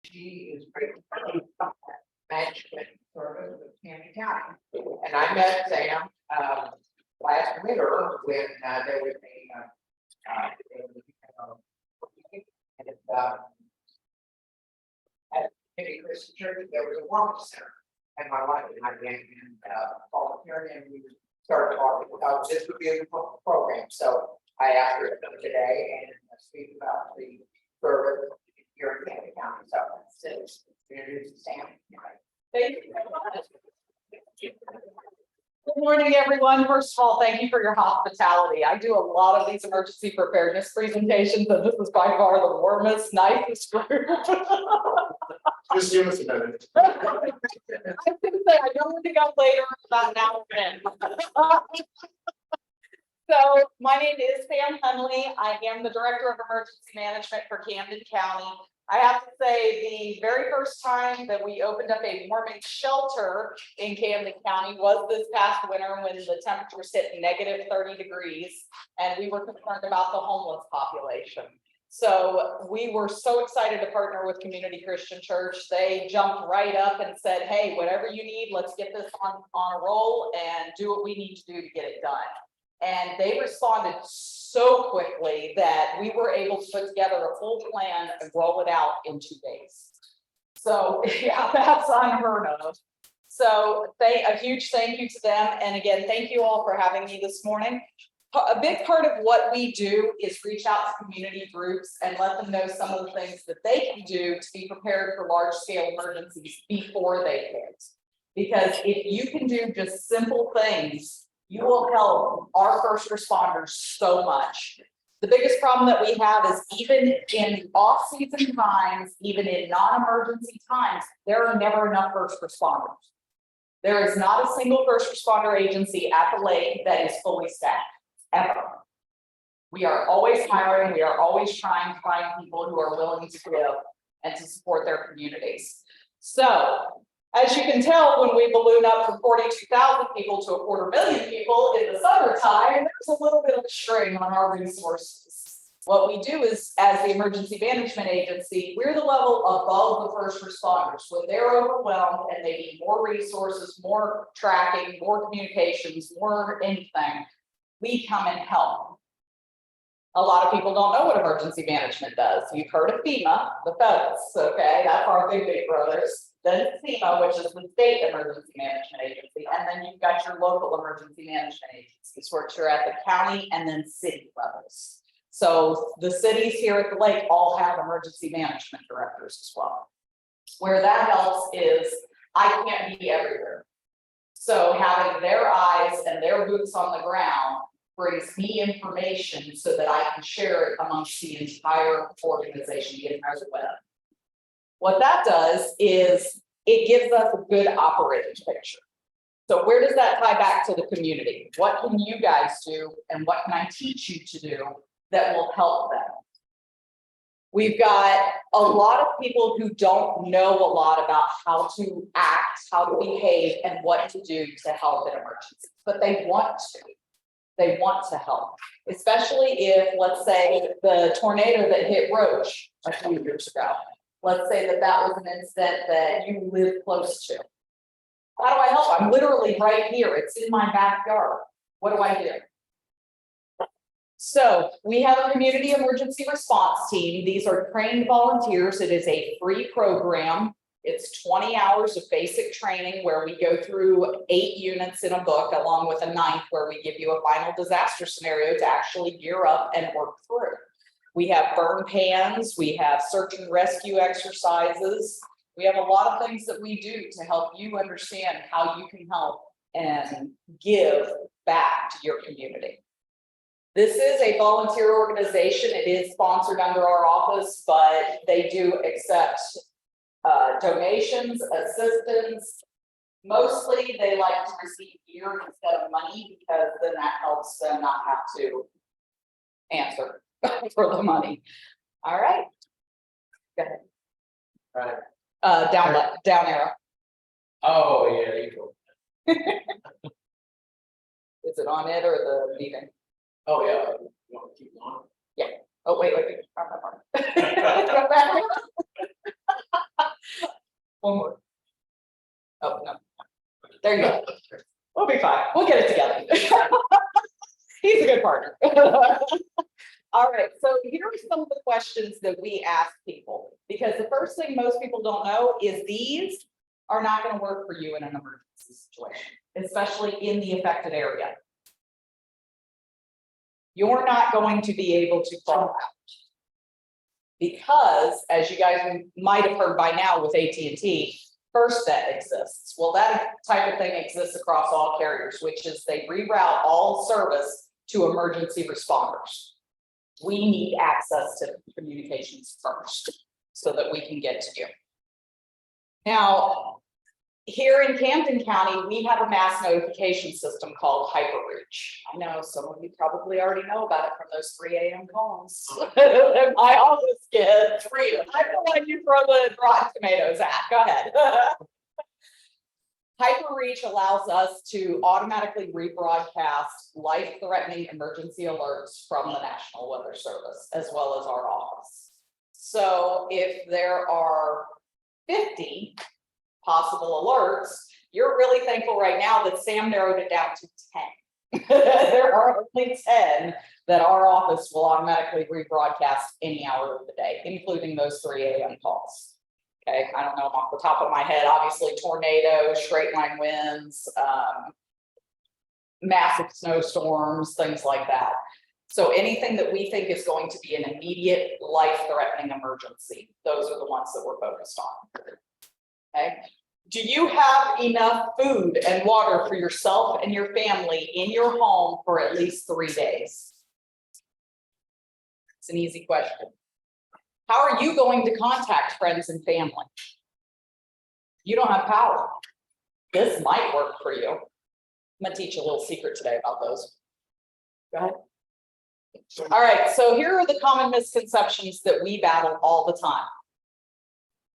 She is great management service with Camden County. And I met Sam last winter when there was at Henly Christian Church, there was a wellness center. And my wife and I began volunteering, and we started talking about this would be a program. So I asked her to come today and speak about the service here in Camden County. So it's introduce Sam. Thank you very much. Good morning, everyone. First of all, thank you for your hospitality. I do a lot of these emergency preparedness presentations, and this is by far the warmest, nicest group. Just give us a minute. I was going to say, I don't want to go later, about an hour in. So my name is Sam Henly. I am the Director of Emergency Management for Camden County. I have to say, the very first time that we opened up a warming shelter in Camden County was this past winter when the temperatures hit negative 30 degrees and we were concerned about the homeless population. So we were so excited to partner with Community Christian Church. They jumped right up and said, hey, whatever you need, let's get this on a roll and do what we need to do to get it done. And they responded so quickly that we were able to put together a full plan and roll it out in 2 days. So yeah, that's unheard of. So a huge thank you to them. And again, thank you all for having me this morning. A big part of what we do is reach out to community groups and let them know some of the things that they can do to be prepared for large scale emergencies before they hit. Because if you can do just simple things, you will help our first responders so much. The biggest problem that we have is even in off-season times, even in non-emergency times, there are never enough first responders. There is not a single first responder agency at the lake that is fully staffed, ever. We are always hiring, we are always trying to find people who are willing to give and to support their communities. So, as you can tell, when we balloon up from 42,000 people to 250,000 people in the summertime, there's a little bit of a strain on our resources. What we do is, as the emergency management agency, we're the level above the first responders. When they're overwhelmed and they need more resources, more tracking, more communications, more anything, we come and help. A lot of people don't know what emergency management does. You've heard of FEMA, the feds, okay? That's our big brothers. Then FEMA, which is the state emergency management agency, and then you've got your local emergency management agencies, which are at the county and then city levels. So the cities here at the lake all have emergency management directors as well. Where that helps is I can't be everywhere. So having their eyes and their boots on the ground brings me information so that I can share it amongst the entire organization, the entire web. What that does is it gives us a good operating picture. So where does that tie back to the community? What can you guys do and what can I teach you to do that will help them? We've got a lot of people who don't know a lot about how to act, how to behave, and what to do to help in emergencies, but they want to. They want to help, especially if, let's say, the tornado that hit Roach a few years ago. Let's say that was an incident that you live close to. How do I help? I'm literally right here. It's in my backyard. What do I do? So we have a community emergency response team. These are trained volunteers. It is a free program. It's 20 hours of basic training where we go through 8 units in a book, along with a 9th where we give you a final disaster scenario to actually gear up and work through. We have burn pans, we have search and rescue exercises. We have a lot of things that we do to help you understand how you can help and give back to your community. This is a volunteer organization. It is sponsored under our office, but they do accept donations, assistance. Mostly they like to receive gear instead of money because then that helps them not have to answer for the money. All right. Go ahead. Right. Down arrow. Oh, yeah, you go. Is it on it or the meeting? Oh, yeah. You want to keep going? Yeah. Oh, wait. Go back. One more. Oh, no. There you go. We'll be fine. We'll get it together. He's a good partner. All right, so here are some of the questions that we ask people, because the first thing most people don't know is these are not going to work for you in an emergency situation, especially in the affected area. You're not going to be able to crawl out. Because, as you guys might have heard by now with AT&T, First Net exists. Well, that type of thing exists across all carriers, which is they reroute all service to emergency responders. We need access to communications first so that we can get to you. Now, here in Camden County, we have a mass notification system called HyperReach. I know some of you probably already know about it from those 3 a.m. calls. I always get 3. I'm the one you throw the rotten tomatoes at. Go ahead. HyperReach allows us to automatically rebroadcast life-threatening emergency alerts from the National Weather Service, as well as our office. So if there are 50 possible alerts, you're really thankful right now that Sam narrowed it down to 10. There are only 10 that our office will automatically rebroadcast any hour of the day, including those 3 a.m. calls. Okay, I don't know off the top of my head, obviously tornadoes, straight line winds, massive snowstorms, things like that. So anything that we think is going to be an immediate life-threatening emergency, those are the ones that we're focused on. Okay. Do you have enough food and water for yourself and your family in your home for at least 3 days? It's an easy question. How are you going to contact friends and family? You don't have power. This might work for you. I'm going to teach you a little secret today about those. Go ahead. All right, so here are the common misconceptions that we battle all the time.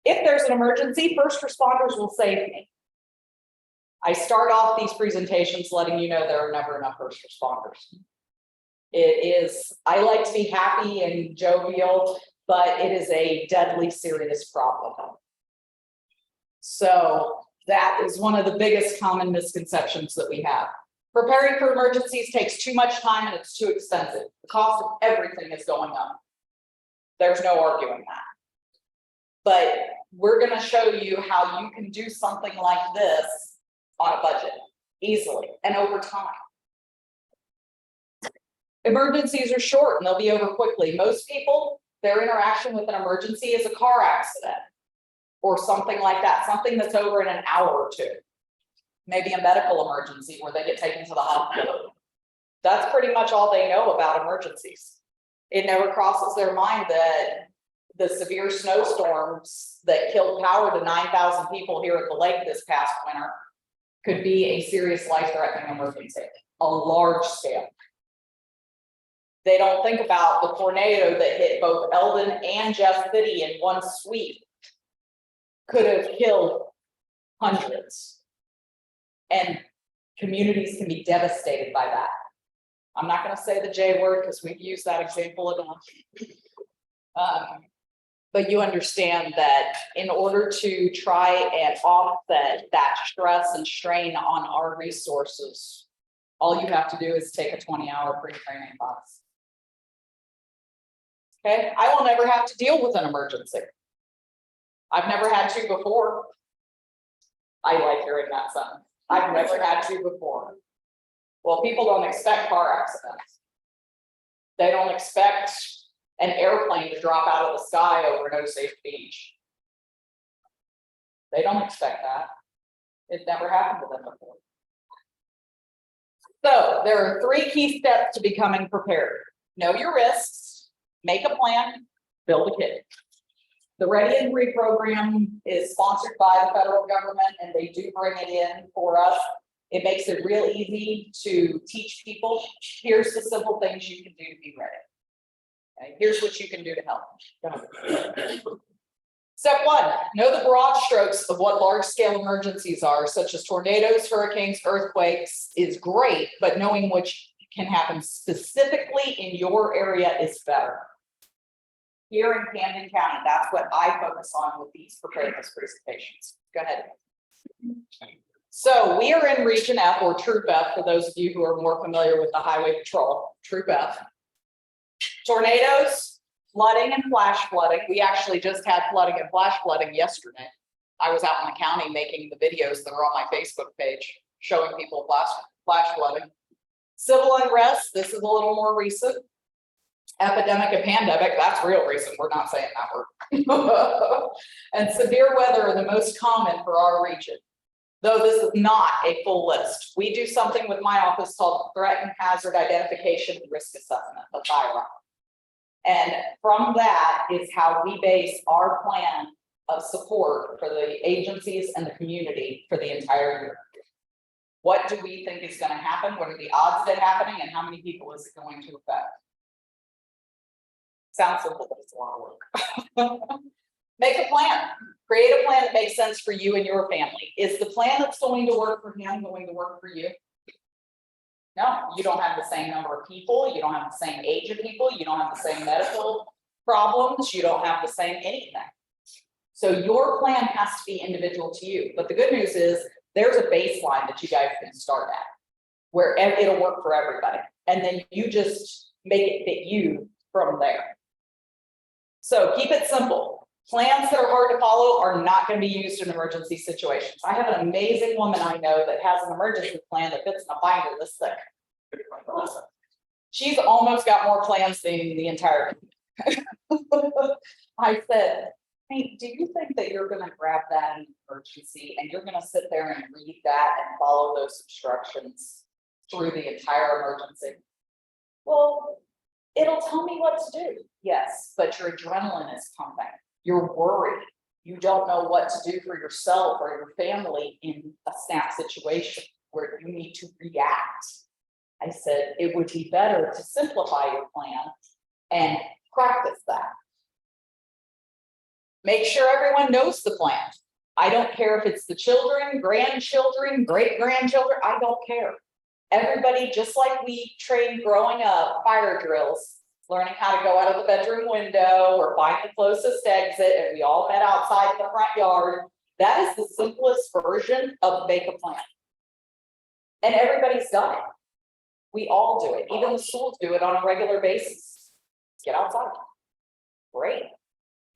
If there's an emergency, first responders will save me. I start off these presentations letting you know there are never enough first responders. I like to be happy and jovial, but it is a deadly serious problem. So that is one of the biggest common misconceptions that we have. Preparing for emergencies takes too much time and it's too expensive. The cost of everything is going up. There's no arguing that. But we're going to show you how you can do something like this on a budget easily and over time. Emergencies are short and they'll be over quickly. Most people, their interaction with an emergency is a car accident or something like that, something that's over in an hour or two. Maybe a medical emergency where they get taken to the hospital. That's pretty much all they know about emergencies. It never crosses their mind that the severe snowstorms that killed power to 9,000 people here at the lake this past winter could be a serious life-threatening emergency, a large scale. They don't think about the tornado that hit both Eldon and Jeff City in one sweep. Could have killed hundreds. And communities can be devastated by that. I'm not going to say the J word because we've used that example enough. But you understand that in order to try and offset that stress and strain on our resources, all you have to do is take a 20-hour pre-training class. Okay, I will never have to deal with an emergency. I've never had to before. I like hearing that sentence. I've never had to before. Well, people don't expect car accidents. They don't expect an airplane to drop out of the sky over an Osage Beach. They don't expect that. It never happened to them before. So there are 3 key steps to becoming prepared. Know your risks, make a plan, build a kit. The Ready and Read program is sponsored by the federal government and they do bring it in for us. It makes it real easy to teach people. Here's the simple things you can do to be ready. Okay, here's what you can do to help. Step 1, know the broad strokes of what large-scale emergencies are, such as tornadoes, hurricanes, earthquakes is great, but knowing which can happen specifically in your area is better. here in Camden County. That's what I focus on with these preparedness presentations. Go ahead. So we are in Region F, or Troop F, for those of you who are more familiar with the Highway Patrol, Troop F. Tornadoes, flooding and flash flooding. We actually just had flooding and flash flooding yesterday. I was out in the county making the videos that are on my Facebook page, showing people flash flooding. Civil unrest, this is a little more recent. Epidemic and pandemic, that's real recent. We're not saying that word. And severe weather are the most common for our region. Though this is not a full list. We do something with my office called Threat and Hazard Identification and Risk Assessment, the THIRA. And from that is how we base our plan of support for the agencies and the community for the entire year. What do we think is going to happen? What are the odds of it happening? And how many people is it going to affect? Sounds simple, but it's a lot of work. Make a plan. Create a plan that makes sense for you and your family. Is the plan that's going to work for him going to work for you? No, you don't have the same number of people. You don't have the same age of people. You don't have the same medical problems. You don't have the same anything. So your plan has to be individual to you. But the good news is there's a baseline that you guys can start at where it'll work for everybody. And then you just make it fit you from there. So keep it simple. Plans that are hard to follow are not going to be used in emergency situations. I have an amazing woman I know that has an emergency plan that fits in a binder this thick. She's almost got more plans than the entire. I said, hey, do you think that you're going to grab that in an emergency and you're going to sit there and read that and follow those instructions through the entire emergency? Well, it'll tell me what to do. Yes, but your adrenaline is pumping. You're worried. You don't know what to do for yourself or your family in a snap situation where you need to react. I said it would be better to simplify your plan and practice that. Make sure everyone knows the plan. I don't care if it's the children, grandchildren, great-grandchildren, I don't care. Everybody, just like we trained growing up, fire drills, learning how to go out of the bedroom window or find the closest exit, and we all met outside in the front yard. That is the simplest version of make a plan. And everybody's done it. We all do it. Even the schools do it on a regular basis. Get outside. Great.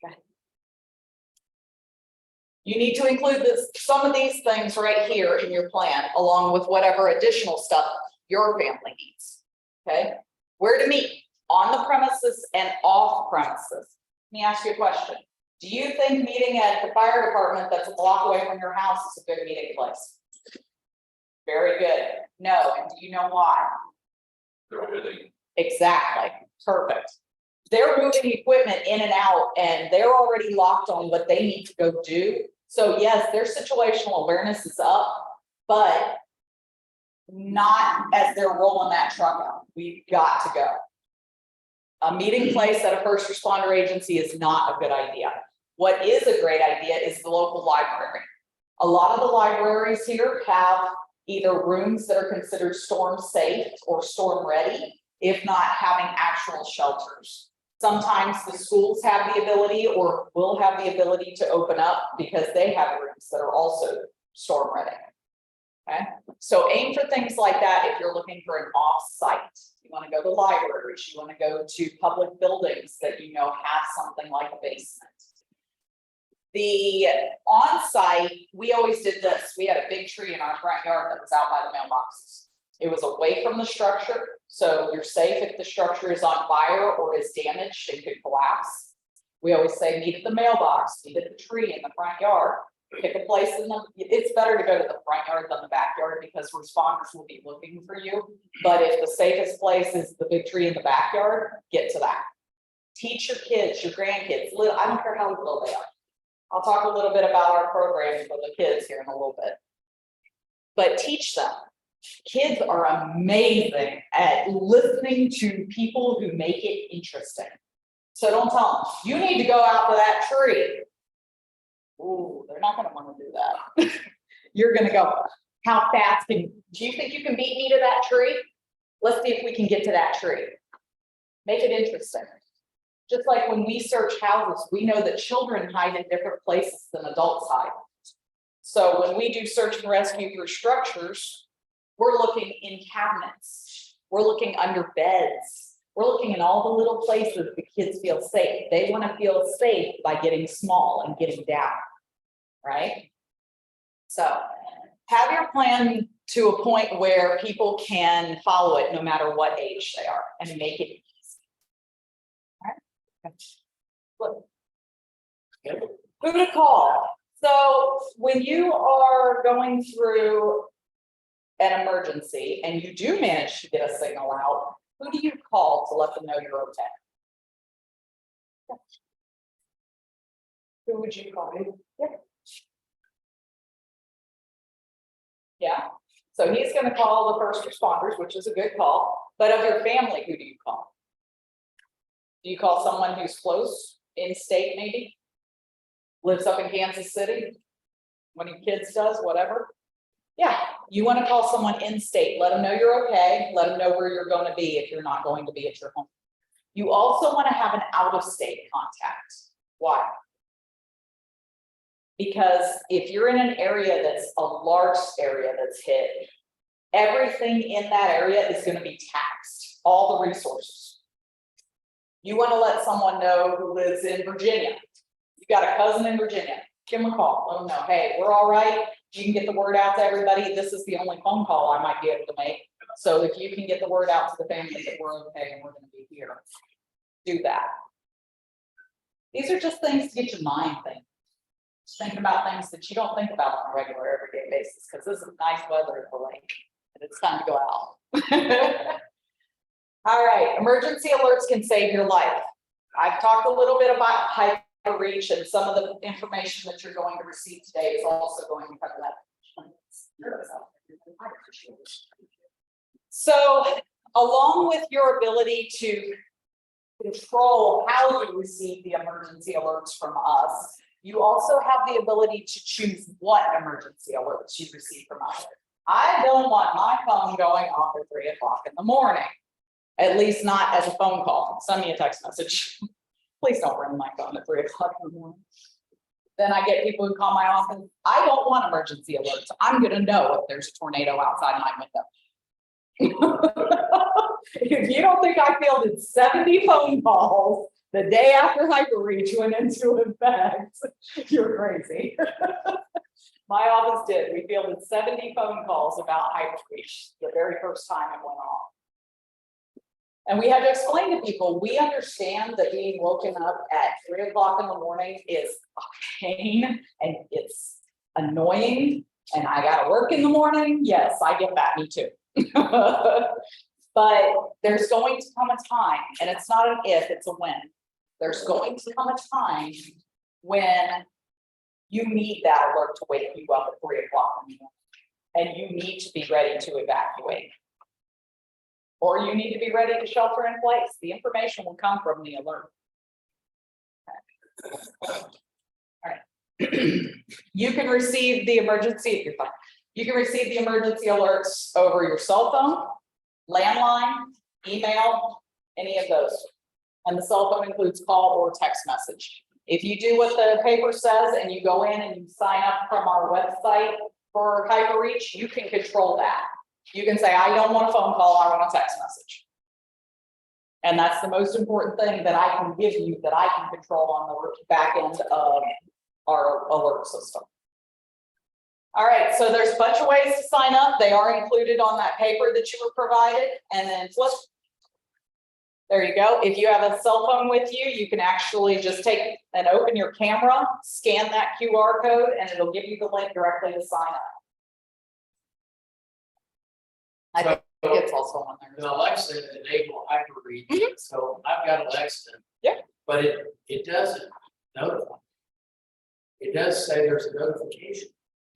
Okay. You need to include some of these things right here in your plan, along with whatever additional stuff your family needs. Okay. Where to meet? On the premises and off premises. Let me ask you a question. Do you think meeting at the fire department that's a block away from your house is a good meeting place? Very good. No, and do you know why? Exactly. Perfect. They're moving equipment in and out and they're already locked on what they need to go do. So yes, their situational awareness is up, but not as they're rolling that truck out. We've got to go. A meeting place at a first responder agency is not a good idea. What is a great idea is the local library. A lot of the libraries here have either rooms that are considered storm safe or storm ready, if not having actual shelters. Sometimes the schools have the ability or will have the ability to open up because they have rooms that are also storm ready. Okay, so aim for things like that if you're looking for an off-site. You want to go to libraries, you want to go to public buildings that you know have something like a basement. The on-site, we always did this. We had a big tree in our front yard that was out by the mailboxes. It was away from the structure, so you're safe if the structure is on fire or is damaged, it could collapse. We always say meet at the mailbox, meet at the tree in the front yard. Pick a place in the, it's better to go to the front yard than the backyard because responders will be looking for you. But if the safest place is the big tree in the backyard, get to that. Teach your kids, your grandkids, I don't care how little they are. I'll talk a little bit about our program for the kids here in a little bit. But teach them. Kids are amazing at listening to people who make it interesting. So don't tell them, you need to go out to that tree. Ooh, they're not going to want to do that. You're going to go, how fast do you think you can beat me to that tree? Let's see if we can get to that tree. Make it interesting. Just like when we search houses, we know that children hide in different places than adults hide. So when we do search and rescue through structures, we're looking in cabinets, we're looking under beds, we're looking in all the little places the kids feel safe. They want to feel safe by getting small and getting down, right? So have your plan to a point where people can follow it no matter what age they are and make it easy. All right. Look. Who to call? So when you are going through an emergency and you do manage to get a signal out, who do you call to let them know you're okay? Who would you call? Yeah. Yeah. So he's going to call the first responders, which is a good call. But of your family, who do you call? Do you call someone who's close, in state maybe? Lives up in Kansas City? One of your kids does, whatever? Yeah, you want to call someone in state, let them know you're okay, let them know where you're going to be if you're not going to be at your home. You also want to have an out-of-state contact. Why? Because if you're in an area that's a large area that's hit, everything in that area is going to be taxed, all the resources. You want to let someone know who lives in Virginia. You got a cousin in Virginia, give them a call, let them know, hey, we're all right. You can get the word out to everybody. This is the only phone call I might be able to make. So if you can get the word out to the family that we're okay and we're going to be here, do that. These are just things to get your mind thinking. Just thinking about things that you don't think about on a regular everyday basis, because this is nice weather at the lake and it's time to go out. All right, emergency alerts can save your life. I've talked a little bit about reach, and some of the information that you're going to receive today is also going to cover that. So along with your ability to control how you receive the emergency alerts from us, you also have the ability to choose what emergency alerts you receive from us. I don't want my phone going off at 3 o'clock in the morning, at least not as a phone call. Send me a text message. Please don't ring my phone at 3 o'clock in the morning. Then I get people who call my office. I don't want emergency alerts. I'm going to know if there's a tornado outside my window. If you don't think I fielded 70 phone calls the day after HyperReach went into effect, you're crazy. My office did. We fielded 70 phone calls about HyperReach the very first time it went off. And we had to explain to people, we understand that being woken up at 3 o'clock in the morning is a pain and it's annoying. And I got to work in the morning. Yes, I get that, me too. But there's going to come a time, and it's not an if, it's a when. There's going to come a time when you need that alert to wake you up at 3 o'clock in the morning. And you need to be ready to evacuate. Or you need to be ready to shelter in place. The information will come from the alert. All right. You can receive the emergency, if you're fine. You can receive the emergency alerts over your cell phone, landline, email, any of those. And the cell phone includes call or text message. If you do what the paper says and you go in and you sign up from our website for HyperReach, you can control that. You can say, I don't want a phone call, I want a text message. And that's the most important thing that I can give you that I can control on the back end of our alert system. All right, so there's a bunch of ways to sign up. They are included on that paper that you were provided, and then flip. There you go. If you have a cell phone with you, you can actually just take and open your camera, scan that QR code, and it'll give you the link directly to sign up. I think it's also on there. The Alexa enable HyperReach, so I've got Alexa. Yeah. But it doesn't notify. It does say there's a notification.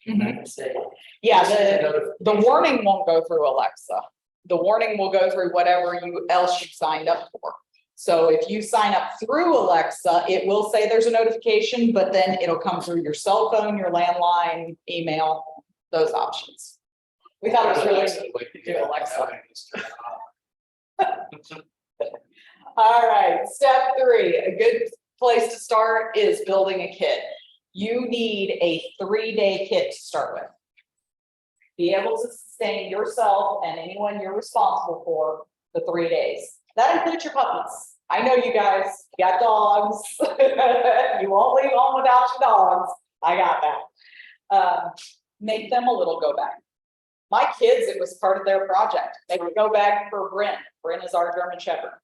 I can say, yeah, the warning won't go through Alexa. The warning will go through whatever else you signed up for. So if you sign up through Alexa, it will say there's a notification, but then it'll come through your cell phone, your landline, email, those options. We thought it was really neat to do Alexa. All right, step 3, a good place to start is building a kit. You need a 3-day kit to start with. Be able to sustain yourself and anyone you're responsible for the 3 days. That includes your puppies. I know you guys, you got dogs. You won't leave home without your dogs. I got that. Make them a little go bag. My kids, it was part of their project. They would go bag for Bryn. Bryn is our German Shepherd.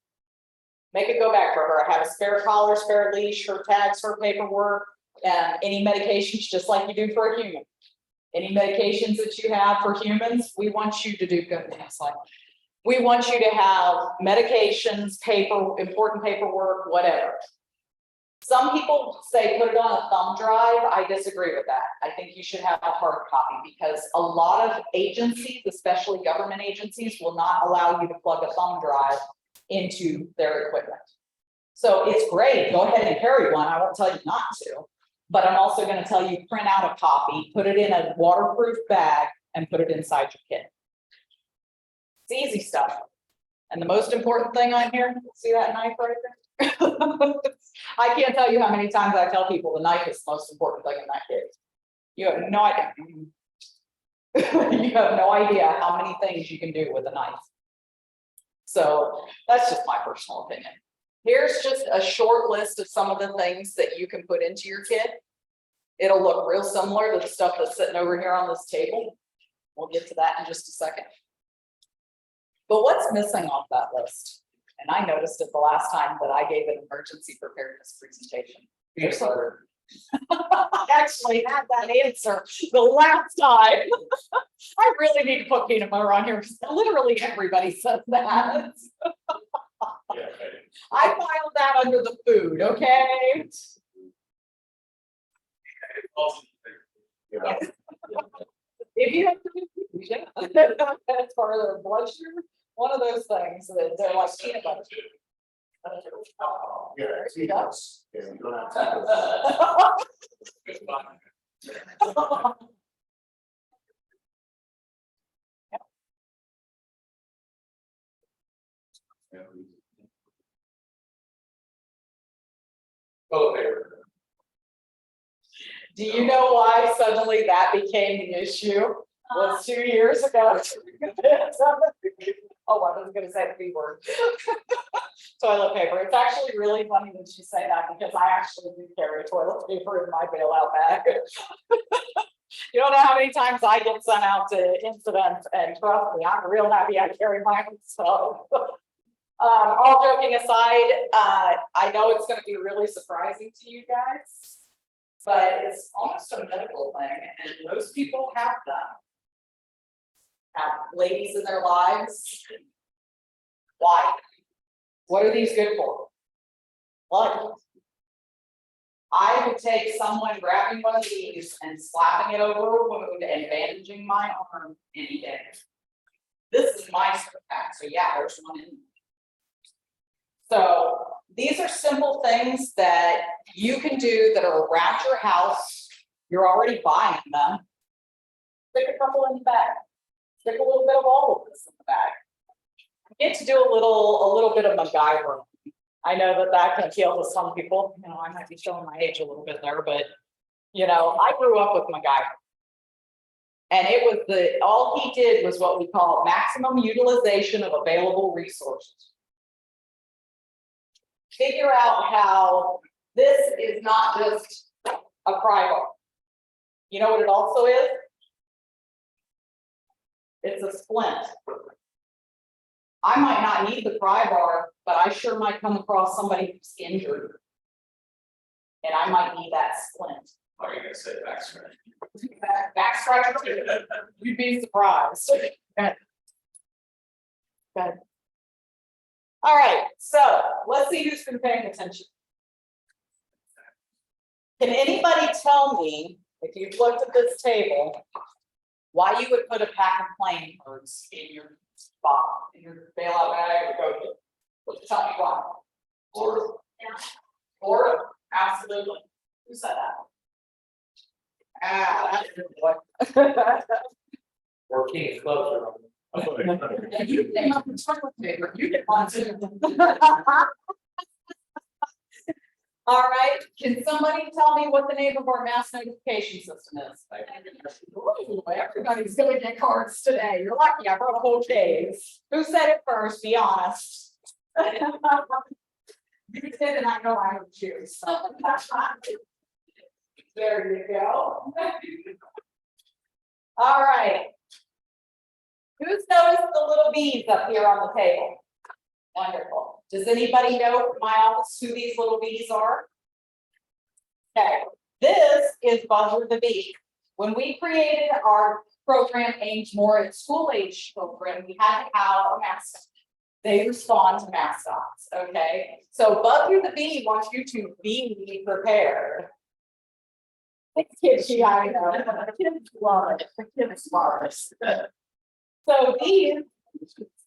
Make a go bag for her. I have a spare collar, spare leash, her tags, her paperwork, and any medications, just like you do for a human. Any medications that you have for humans, we want you to do good things like. We want you to have medications, important paperwork, whatever. Some people say put it on a thumb drive. I disagree with that. I think you should have a hard copy because a lot of agencies, especially government agencies, will not allow you to plug a thumb drive into their equipment. So it's great. Go ahead and carry one. I won't tell you not to, but I'm also going to tell you print out a copy, put it in a waterproof bag, and put it inside your kit. It's easy stuff. And the most important thing on here, see that knife right there? I can't tell you how many times I tell people the knife is the most important thing in that kit. You have no idea. You have no idea how many things you can do with a knife. So that's just my personal opinion. Here's just a short list of some of the things that you can put into your kit. It'll look real similar to the stuff that's sitting over here on this table. We'll get to that in just a second. But what's missing off that list? And I noticed it the last time that I gave an emergency preparedness presentation. I actually had that answer the last time. I really need to put peanut butter on here because literally everybody says that. I filed that under the food, okay? If you have to, that's part of their blood sugar, one of those things that they're like peanut butter. Yeah, see, that's, yeah, you don't have to. Do you know why suddenly that became the issue? Was 2 years ago. Oh, I was gonna say the B word. Toilet paper. It's actually really funny that you say that because I actually do carry toilet paper in my bailout bag. You don't know how many times I get sent out to incidents, and trust me, I'm real happy I carry mine. So, all joking aside, I know it's going to be really surprising to you guys, but it's almost a medical thing, and most people have them. Have ladies in their lives. Why? What are these good for? Blood. I would take someone grabbing one of these and slapping it over a wound and bandaging my arm any day. This is my pack, so yeah, there's one in. So these are simple things that you can do that are around your house. You're already buying them. Stick a couple in the bag. Stick a little bit of all of this in the bag. Get to do a little bit of MacGyver. I know that can appeal to some people. You know, I might be showing my age a little bit there, but you know, I grew up with MacGyver. And it was all he did was what we call maximum utilization of available resources. Figure out how this is not just a pry bar. You know what it also is? It's a splint. I might not need the pry bar, but I sure might come across somebody who's injured. And I might need that splint. Are you gonna say back scratch? Back scratcher. You'd be surprised. Good. Good. All right, so let's see who's been paying attention. Can anybody tell me, if you've looked at this table, why you would put a pack of playing cards in your spot, in your bailout bag or go to? Tell me why. Florida. Florida, absolutely. Who said that? Ah, that's a good one. Or King of Clubs You came up with toilet paper, you get one too. All right, can somebody tell me what the name of our mass notification system is? Ooh, everybody's gonna get cards today. You're lucky, I brought a whole case. Who said it first? Be honest. You did, and I know I would choose. There you go. All right. Who's noticed the little bees up here on the table? Wonderful. Does anybody know from my office who these little bees are? Okay, this is Buzzer the Bee. When we created our program aimed more at school age children, we had to have a mascot. They respond to mascots, okay? So Buzzer the Bee wants you to be prepared. It's kitschy, I know. The kids love it. The kids love it. So these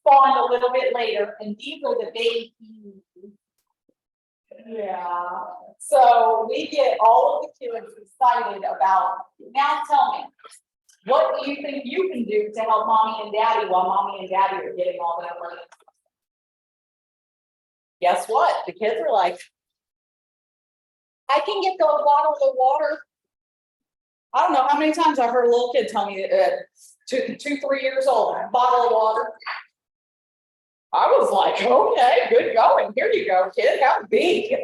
spawn a little bit later, and these are the babies. Yeah. So we get all of the kids excited about. Now tell me, what do you think you can do to help mommy and daddy while mommy and daddy are getting all that money? Guess what? The kids are like, I can get the bottle of water. I don't know how many times I've heard a little kid tell me that 2, 3 years old, bottle of water. I was like, okay, good going. Here you go, kid. Have a bee.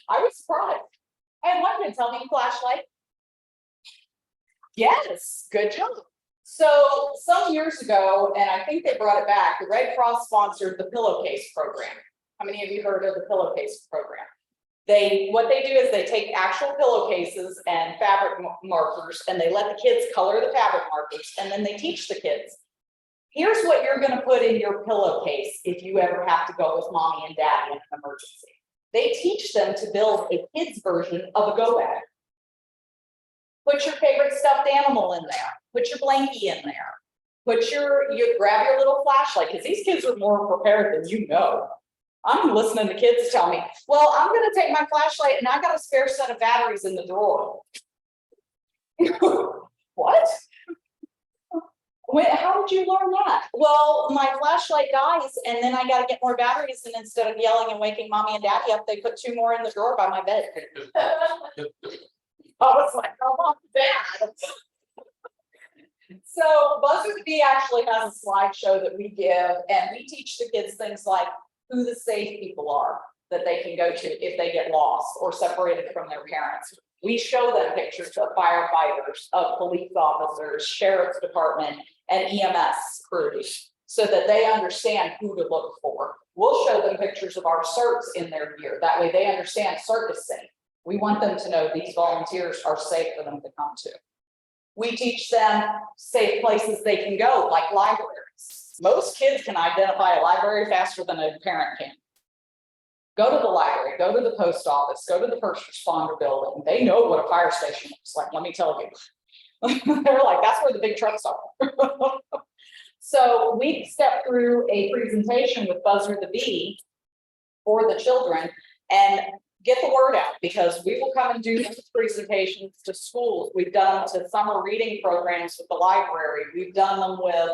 I was surprised. I had one kid tell me flashlight. Yes, good job. So some years ago, and I think they brought it back, the Red Cross sponsored the pillowcase program. How many of you heard of the pillowcase program? What they do is they take actual pillowcases and fabric markers, and they let the kids color the fabric markers, and then they teach the kids. Here's what you're going to put in your pillowcase if you ever have to go with mommy and daddy in an emergency. They teach them to build a kid's version of a go bag. Put your favorite stuffed animal in there. Put your blankie in there. You grab your little flashlight, because these kids are more prepared than you know. I'm listening to kids tell me, well, I'm going to take my flashlight and I got a spare set of batteries in the drawer. What? How did you learn that? Well, my flashlight dies and then I got to get more batteries, and instead of yelling and waking mommy and daddy up, they put 2 more in the drawer by my bed. I was like, oh, mom, dad. So Buzzer the Bee actually has a slideshow that we give, and we teach the kids things like who the safe people are that they can go to if they get lost or separated from their parents. We show them pictures of firefighters, of police officers, sheriff's department, and EMS crews so that they understand who to look for. We'll show them pictures of our certs in their gear. That way they understand CERT is safe. We want them to know these volunteers are safe for them to come to. We teach them safe places they can go, like libraries. Most kids can identify a library faster than a parent can. Go to the library, go to the post office, go to the first responder building. They know what a fire station looks like, let me tell you. They're like, that's where the big trucks are. So we stepped through a presentation with Buzzer the Bee for the children and get the word out, because we will come and do these presentations to schools. We've done them to summer reading programs with the library. We've done them with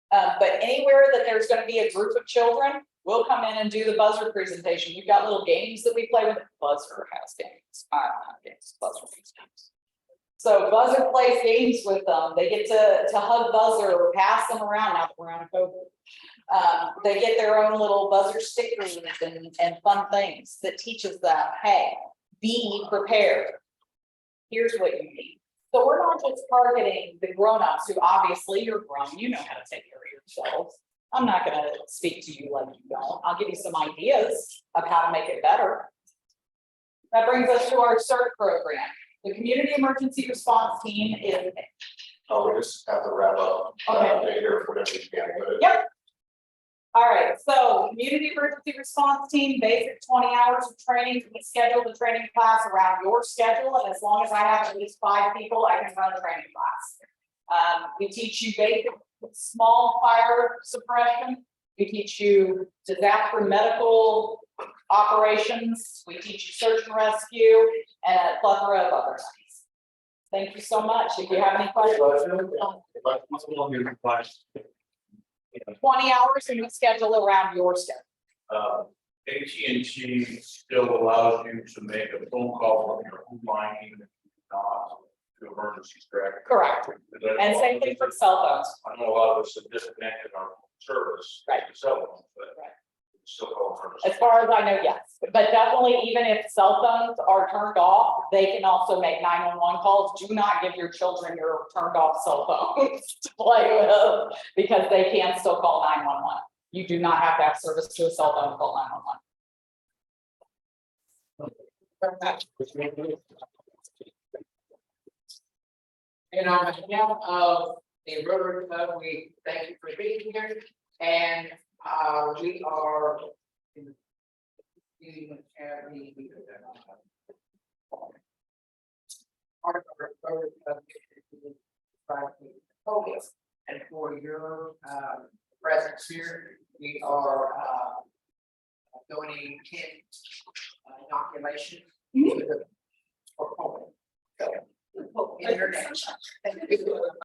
but anywhere that there's going to be a group of children, we'll come in and do the Buzzer presentation. We've got little games that we play with. Buzzer has games. I don't have games. Buzzer makes games. So Buzzer plays games with them. They get to hug Buzzer or pass them around now that we're on COVID. They get their own little Buzzer stickers and fun things that teaches them, hey, be prepared. Here's what you need. So we're not just targeting the grown-ups who obviously you're grown, you know how to take care of yourselves. I'm not going to speak to you like you don't. I'll give you some ideas of how to make it better. That brings us to our CERT program. The Community Emergency Response Team is. Oh, we just have to wrap up. Okay. Later, whatever you can. Yep. All right, so Community Emergency Response Team, basic 20 hours of training. We schedule the training class around your schedule, and as long as I have at least 5 people, I can run a training class. We teach you basic small fire suppression. We teach you disaster medical operations. We teach you search and rescue and a plethora of other things. Thank you so much. If you have any questions, What's along your request? 20 hours and we schedule around your schedule. AT&T still allows you to make a phone call from your home line, even if you're not to emergencies, correct? Correct. And same thing for cell phones. I know a lot of us have disconnected our service. Right. to Cell phones, but Right. it's still call service. As far as I know, yes, but definitely even if cell phones are turned off, they can also make 911 calls. Do not give your children your turned off cell phones to play with because they can still call 911. You do not have to have service to a cell phone to call 911. And on behalf of the Rotary Club, we thank you for being here, and we are. We have the. Part of our Rotary Club is focus, and for your presence here, we are donating 10 inoculation. For COVID. So, in your name. Thank you.